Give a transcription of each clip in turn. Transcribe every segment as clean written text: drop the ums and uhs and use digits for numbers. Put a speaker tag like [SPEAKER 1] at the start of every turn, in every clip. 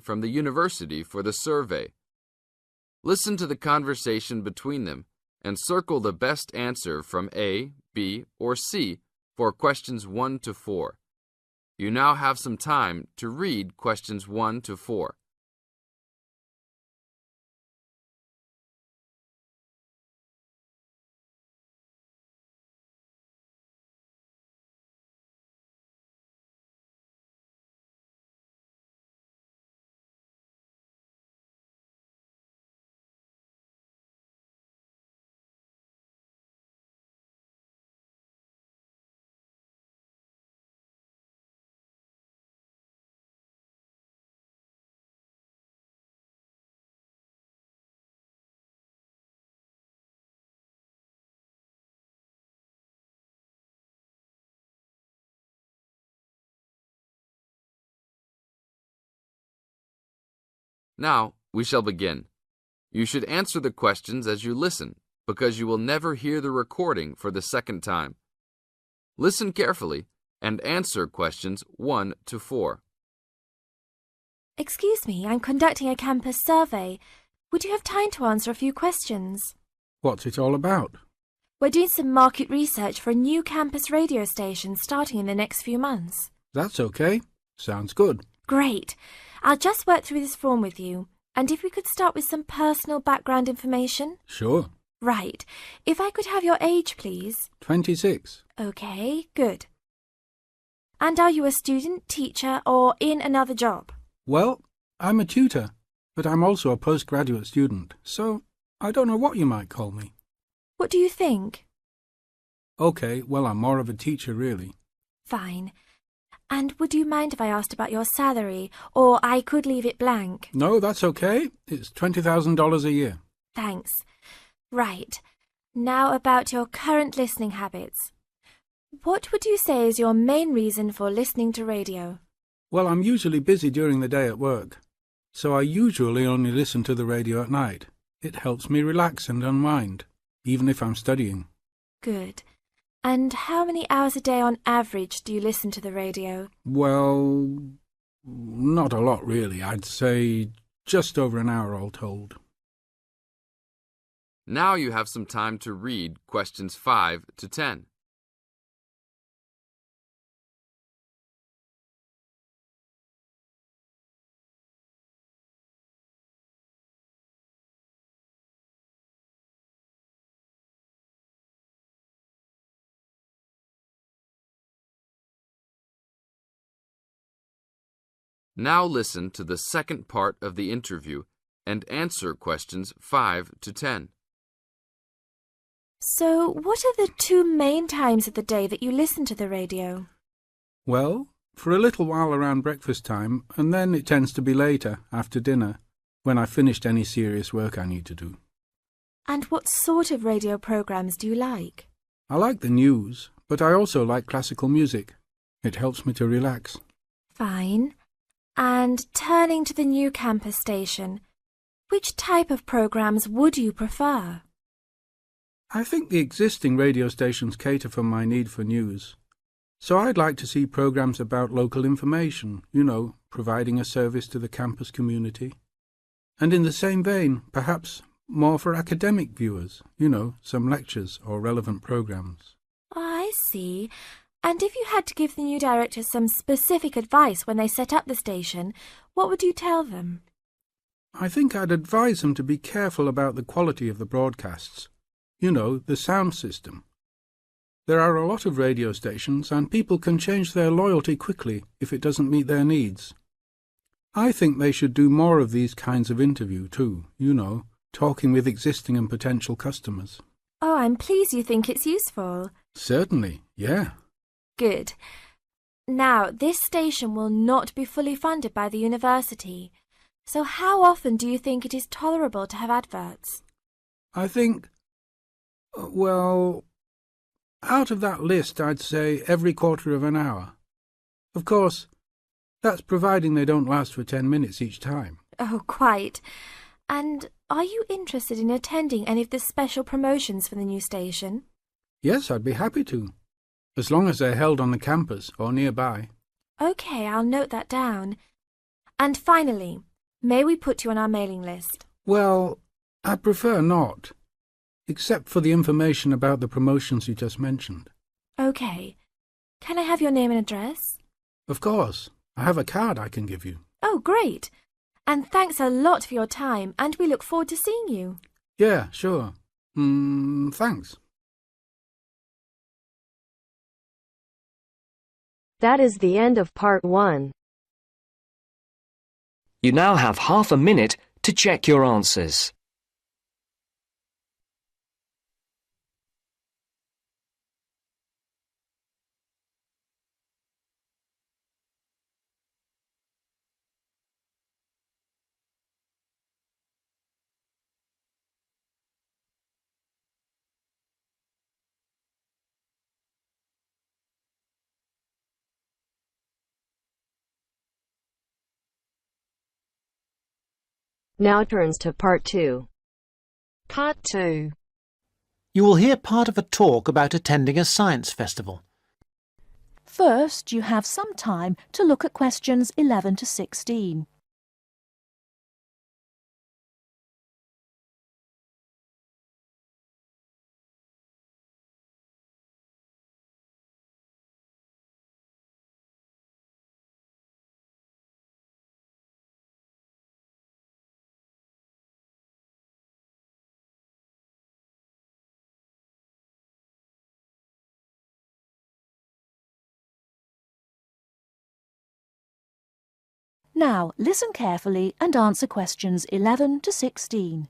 [SPEAKER 1] person from the university for the survey. Listen to the conversation between them and circle the best answer from A, B, or C for questions 1 to 4. You now have some time to read questions 1 to 4. Now, we shall begin. You should answer the questions as you listen, because you will never hear the recording for the second time. Listen carefully and answer questions 1 to 4.
[SPEAKER 2] Excuse me, I'm conducting a campus survey. Would you have time to answer a few questions?
[SPEAKER 3] What's it all about?
[SPEAKER 2] We're doing some market research for a new campus radio station starting in the next few months.
[SPEAKER 3] That's okay. Sounds good.
[SPEAKER 2] Great. I'll just work through this form with you. And if we could start with some personal background information?
[SPEAKER 3] Sure.
[SPEAKER 2] Right. If I could have your age, please.
[SPEAKER 3] 26.
[SPEAKER 2] Okay, good. And are you a student, teacher, or in another job?
[SPEAKER 3] Well, I'm a tutor, but I'm also a postgraduate student, so I don't know what you might call me.
[SPEAKER 2] What do you think?
[SPEAKER 3] Okay, well, I'm more of a teacher, really.
[SPEAKER 2] Fine. And would you mind if I asked about your salary, or I could leave it blank?
[SPEAKER 3] No, that's okay. It's $20,000 a year.
[SPEAKER 2] Thanks. Right. Now about your current listening habits. What would you say is your main reason for listening to radio?
[SPEAKER 3] Well, I'm usually busy during the day at work, so I usually only listen to the radio at night. It helps me relax and unwind, even if I'm studying.
[SPEAKER 2] Good. And how many hours a day on average do you listen to the radio?
[SPEAKER 3] Well, not a lot really. I'd say just over an hour all told.
[SPEAKER 1] Now you have some time to read questions 5 to 10. Now listen to the second part of the interview and answer questions 5 to 10.
[SPEAKER 2] So, what are the 2 main times of the day that you listen to the radio?
[SPEAKER 3] Well, for a little while around breakfast time, and then it tends to be later, after dinner, when I've finished any serious work I need to do.
[SPEAKER 2] And what sort of radio programs do you like?
[SPEAKER 3] I like the news, but I also like classical music. It helps me to relax.
[SPEAKER 2] Fine. And turning to the new campus station, which type of programs would you prefer?
[SPEAKER 3] I think the existing radio stations cater for my need for news. So I'd like to see programs about local information, providing a service to the campus community. And in the same vein, perhaps more for academic viewers, some lectures or relevant programs.
[SPEAKER 2] I see. And if you had to give the new director some specific advice when they set up the station, what would you tell them?
[SPEAKER 3] I think I'd advise them to be careful about the quality of the broadcasts. The sound system. There are a lot of radio stations and people can change their loyalty quickly if it doesn't meet their needs. I think they should do more of these kinds of interview too, talking with existing and potential customers.
[SPEAKER 2] Oh, I'm pleased you think it's useful.
[SPEAKER 3] Certainly, yeah.
[SPEAKER 2] Good. Now, this station will not be fully funded by the university. So how often do you think it is tolerable to have adverts?
[SPEAKER 3] I think, out of that list, I'd say every quarter of an hour. Of course, that's providing they don't last for 10 minutes each time.
[SPEAKER 2] Oh, quite. And are you interested in attending any of the special promotions for the new station?
[SPEAKER 3] Yes, I'd be happy to, as long as they're held on the campus or nearby.
[SPEAKER 2] OK, I'll note that down. And finally, May we put you on our mailing list?
[SPEAKER 3] Well, I'd prefer not, except for the information about the promotions you just mentioned.
[SPEAKER 2] OK. Can I have your name and address?
[SPEAKER 3] Of course. I have a card I can give you.
[SPEAKER 2] Oh, great. And thanks a lot for your time, and we look forward to seeing you.
[SPEAKER 3] Yeah, sure. Thanks.
[SPEAKER 4] That is the end of part 1.
[SPEAKER 5] You now have half a minute to check your answers.
[SPEAKER 4] Now turns to part 2.
[SPEAKER 6] Part 2. You will hear part of a talk about attending a science festival.
[SPEAKER 7] First, you have some time to look at questions 11 to 16. Now, listen carefully and answer questions 11 to 16.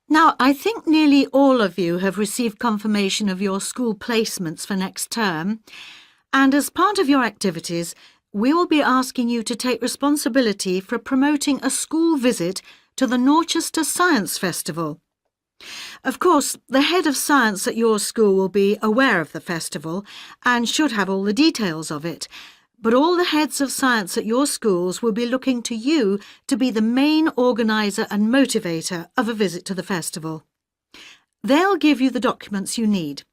[SPEAKER 8] Now, I think nearly all of you have received confirmation of your school placements for next term, and as part of your activities, we will be asking you to take responsibility for promoting a school visit to the Norchester Science Festival. Of course, the head of science at your school will be aware of the festival and should have all the details of it, but all the heads of science at your schools will be looking to you to be the main organiser and motivator of a visit to the festival. They'll give you the documents you need.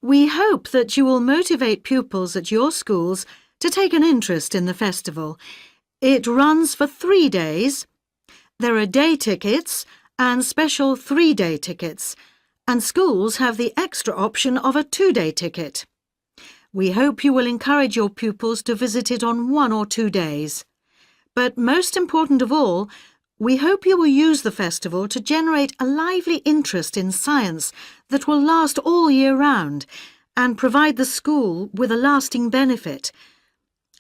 [SPEAKER 8] We hope that you will motivate pupils at your schools to take an interest in the festival. It runs for 3 days. There are day tickets and special 3-day tickets, and schools have the extra option of a 2-day ticket. We hope you will encourage your pupils to visit it on 1 or 2 days. But most important of all, we hope you will use the festival to generate a lively interest in science that will last all year round and provide the school with a lasting benefit.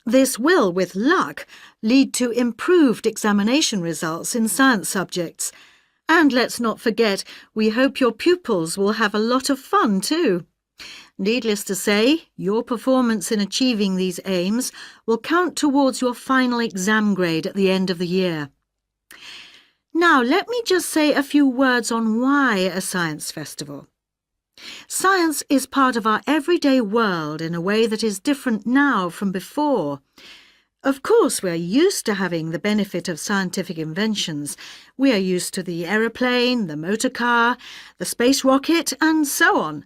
[SPEAKER 8] This will, with luck, lead to improved examination results in science subjects. And let's not forget, we hope your pupils will have a lot of fun too. Needless to say, your performance in achieving these aims will count towards your final exam grade at the end of the year. Now, let me just say a few words on why a science festival. Science is part of our everyday world in a way that is different now from before. Of course, we are used to having the benefit of scientific inventions. We are used to the aeroplane, the motor car, the space rocket, and so on.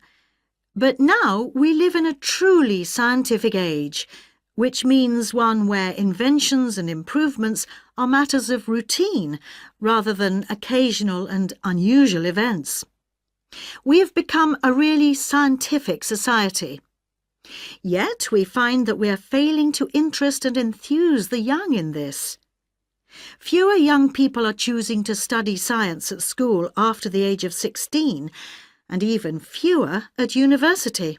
[SPEAKER 8] But now we live in a truly scientific age, which means one where inventions and improvements are matters of routine rather than occasional and unusual events. We have become a really scientific society. Yet we find that we are failing to interest and enthuse the young in this. Fewer young people are choosing to study science at school after the age of 16, and even fewer at university.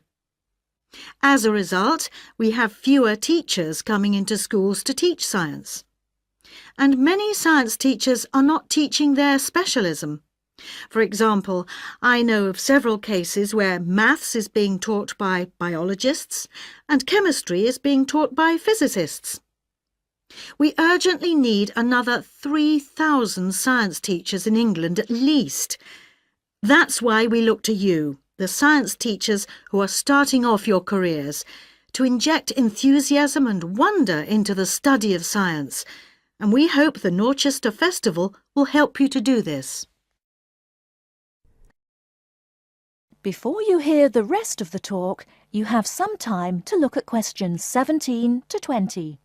[SPEAKER 8] As a result, we have fewer teachers coming into schools to teach science. And many science teachers are not teaching their specialism. For example, I know of several cases where maths is being taught by biologists and chemistry is being taught by physicists. We urgently need another 3,000 science teachers in England at least. That's why we look to you, the science teachers who are starting off your careers, to inject enthusiasm and wonder into the study of science, and we hope the Norchester Festival will help you to do this.
[SPEAKER 7] Before you hear the rest of the talk, you have some time to look at questions 17 to 20.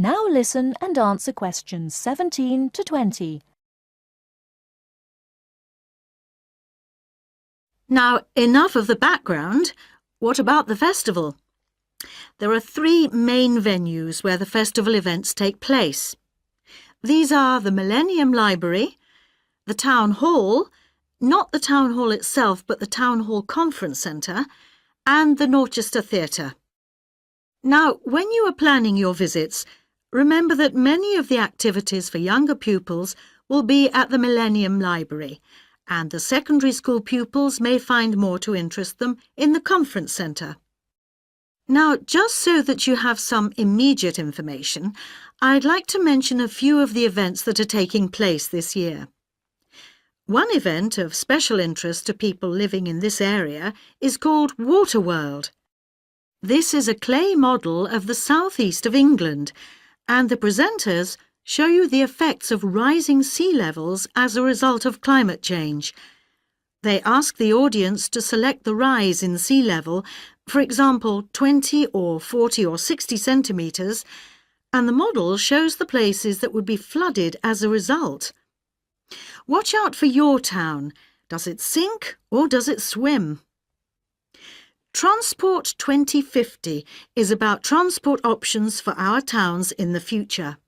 [SPEAKER 7] Now listen and answer questions 17 to 20.
[SPEAKER 8] Now, enough of the background. What about the festival? There are 3 main venues where the festival events take place. These are the Millennium Library, the Town Hall, not the Town Hall itself, but the Town Hall Conference Centre, and the Dorchester Theatre. Now, when you are planning your visits, remember that many of the activities for younger pupils will be at the Millennium Library, and the secondary school pupils may find more to interest them in the Conference Centre. Now, just so that you have some immediate information, I'd like to mention a few of the events that are taking place this year. One event of special interest to people living in this area is called Waterworld. This is a clay model of the southeast of England, and the presenters show you the effects of rising sea levels as a result of climate change. They ask the audience to select the rise in sea level, for example 20 or 40 or 60 centimetres, and the model shows the places that would be flooded as a result. Watch out for your town. Does it sink or does it swim? Transport 2050 is about transport options for our towns in the future.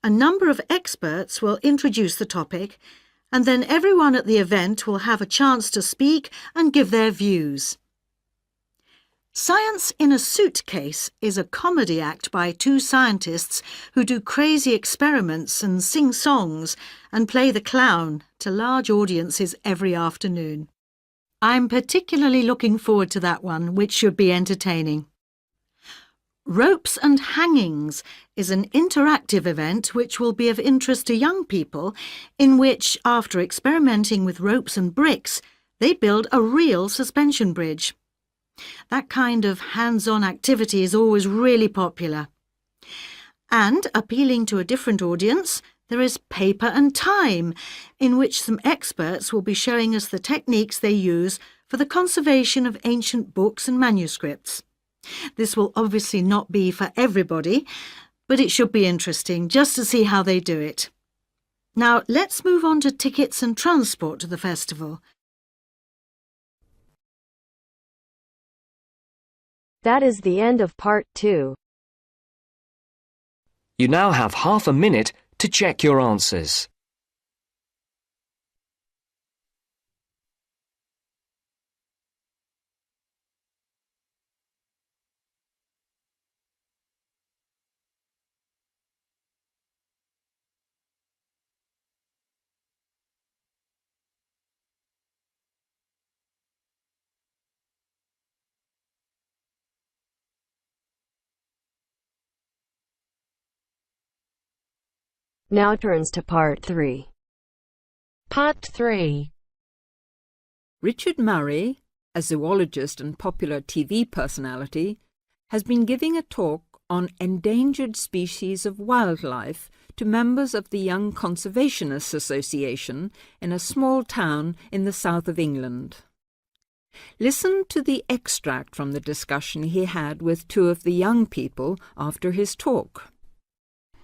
[SPEAKER 8] A number of experts will introduce the topic, and then everyone at the event will have a chance to speak and give their views. Science in a Suitcase is a comedy act by 2 scientists who do crazy experiments and sing songs and play the clown to large audiences every afternoon. I'm particularly looking forward to that one, which should be entertaining. Ropes and Hangings is an interactive event which will be of interest to young people, in which, after experimenting with ropes and bricks, they build a real suspension bridge. That kind of hands-on activity is always really popular. And, appealing to a different audience, there is Paper and Time, in which some experts will be showing us the techniques they use for the conservation of ancient books and manuscripts. This will obviously not be for everybody, but it should be interesting just to see how they do it. Now, let's move on to tickets and transport to the festival.
[SPEAKER 4] That is the end of part 2.
[SPEAKER 5] You now have half a minute to check your answers.
[SPEAKER 4] Now turns to part 3.
[SPEAKER 9] Part 3. Richard Murray, a zoologist and popular TV personality, has been giving a talk on endangered species of wildlife to members of the Young Conservationists Association in a small town in the south of England. Listen to the extract from the discussion he had with 2 of the young people after his talk.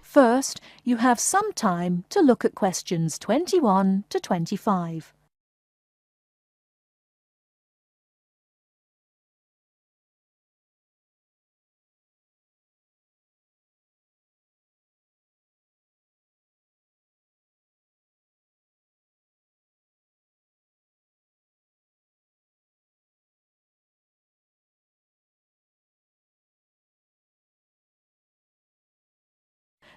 [SPEAKER 7] First, you have some time to look at questions 21 to 25.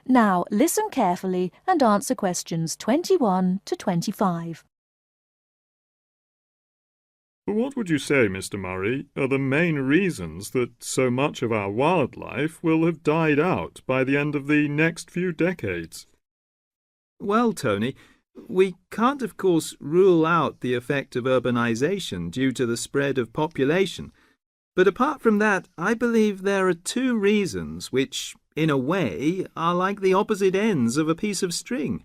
[SPEAKER 7] Now listen carefully and answer questions 21 to 25.
[SPEAKER 10] What would you say, Mr. Murray, are the main reasons that so much of our wildlife will have died out by the end of the next few decades?
[SPEAKER 11] Well, Tony, we can't of course rule out the effect of urbanisation due to the spread of population, but apart from that, I believe there are 2 reasons which, in a way, are like the opposite ends of a piece of string.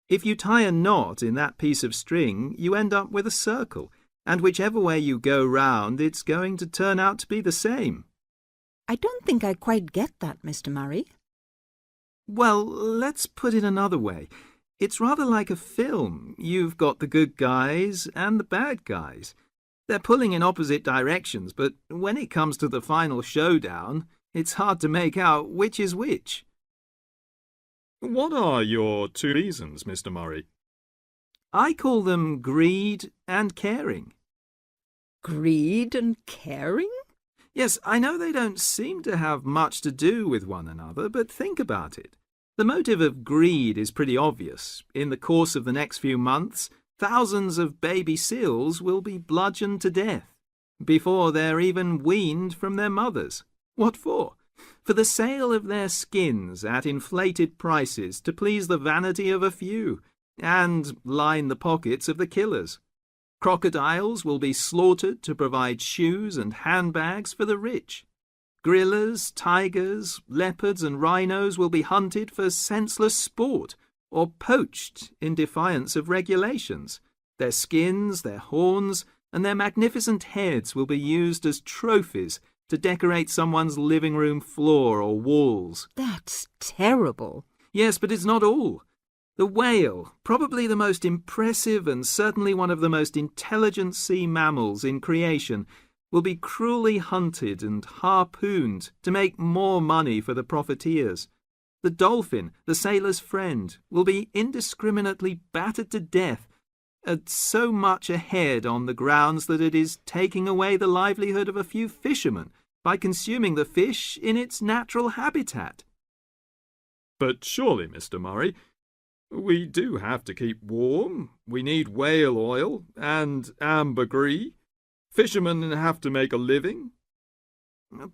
[SPEAKER 11] If you tie a knot in that piece of string, you end up with a circle, and whichever way you go round, it's going to turn out to be the same.
[SPEAKER 9] I don't think I quite get that, Mr. Murray.
[SPEAKER 11] Well, let's put it another way. It's rather like a film. You've got the good guys and the bad guys. They're pulling in opposite directions, but when it comes to the final showdown, it's hard to make out which is which.
[SPEAKER 10] What are your two reasons, Mr. Murray?
[SPEAKER 11] I call them greed and caring.
[SPEAKER 9] Greed and caring?
[SPEAKER 11] Yes, I know they don't seem to have much to do with one another, but think about it. The motive of greed is pretty obvious. In the course of the next few months, thousands of baby seals will be bludgeoned to death before they're even weaned from their mothers. What for? For the sale of their skins at inflated prices to please the vanity of a few and line the pockets of the killers. Crocodiles will be slaughtered to provide shoes and handbags for the rich. Gorillas, tigers, leopards and rhinos will be hunted for senseless sport or poached in defiance of regulations. Their skins, their horns, and their magnificent heads will be used as trophies to decorate someone's living room floor or walls.
[SPEAKER 9] That's terrible.
[SPEAKER 11] Yes, but it's not all. The whale, probably the most impressive and certainly one of the most intelligent sea mammals in creation, will be cruelly hunted and harpooned to make more money for the profiteers. The dolphin, the sailor's friend, will be indiscriminately battered to death at so much a head on the grounds that it is taking away the livelihood of a few fishermen by consuming the fish in its natural habitat.
[SPEAKER 10] But surely, Mr. Murray, we do have to keep warm. We need whale oil and ambergris. Fishermen have to make a living.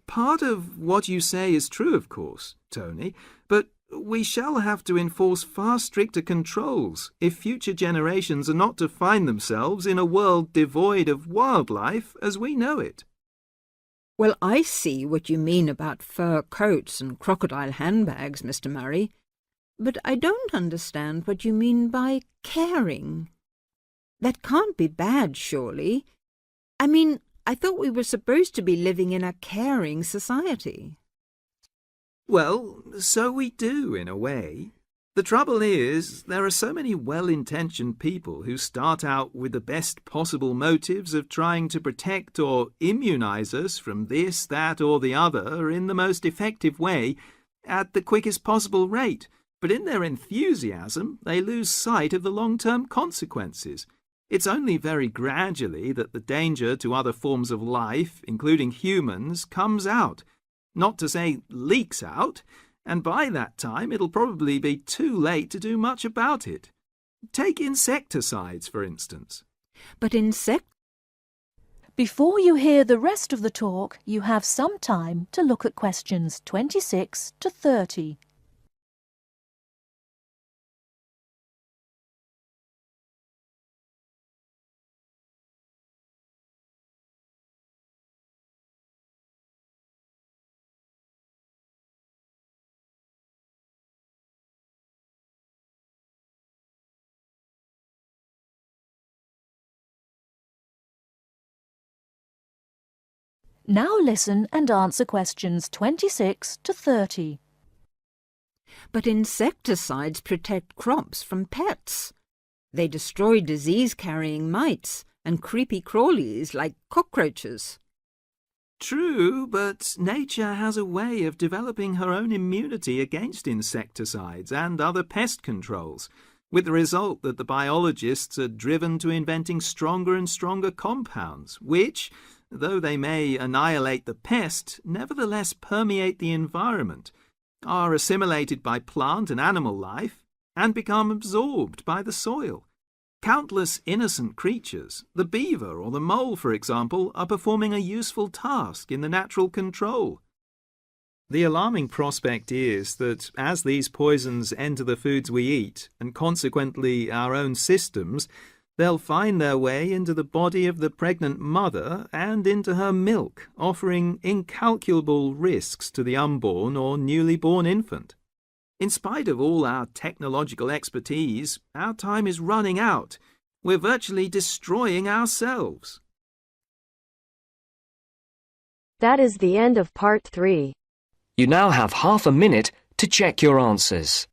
[SPEAKER 11] Part of what you say is true, of course, Tony, but we shall have to enforce far stricter controls if future generations are not to find themselves in a world devoid of wildlife as we know it.
[SPEAKER 9] Well, I see what you mean about fur coats and crocodile handbags, Mr. Murray, but I don't understand what you mean by caring. That can't be bad, surely. I mean, I thought we were supposed to be living in a caring society.
[SPEAKER 11] Well, so we do, in a way. The trouble is, there are so many well-intentioned people who start out with the best possible motives of trying to protect or immunize us from this, that, or the other in the most effective way at the quickest possible rate. But in their enthusiasm, they lose sight of the long-term consequences. It's only very gradually that the danger to other forms of life, including humans, comes out. Not to say leaks out, and by that time it'll probably be too late to do much about it. Take insecticides, for instance.
[SPEAKER 9] But
[SPEAKER 7] Before you hear the rest of the talk, you have some time to look at questions 26 to 30. Now listen and answer questions 26 to 30.
[SPEAKER 9] But insecticides protect crops from pests. They destroy disease-carrying mites and creepy crawlies like cockroaches.
[SPEAKER 11] True, but nature has a way of developing her own immunity against insecticides and other pest controls, with the result that the biologists are driven to inventing stronger and stronger compounds, which, though they may annihilate the pest, nevertheless permeate the environment, are assimilated by plant and animal life, and become absorbed by the soil. Countless innocent creatures, the beaver or the mole, for example, are performing a useful task in the natural control. The alarming prospect is that as these poisons enter the foods we eat, and consequently our own systems, they'll find their way into the body of the pregnant mother and into her milk, offering incalculable risks to the unborn or newly born infant. In spite of all our technological expertise, our time is running out. We're virtually destroying ourselves.
[SPEAKER 4] That is the end of part 3.
[SPEAKER 5] You now have half a minute to check your answers.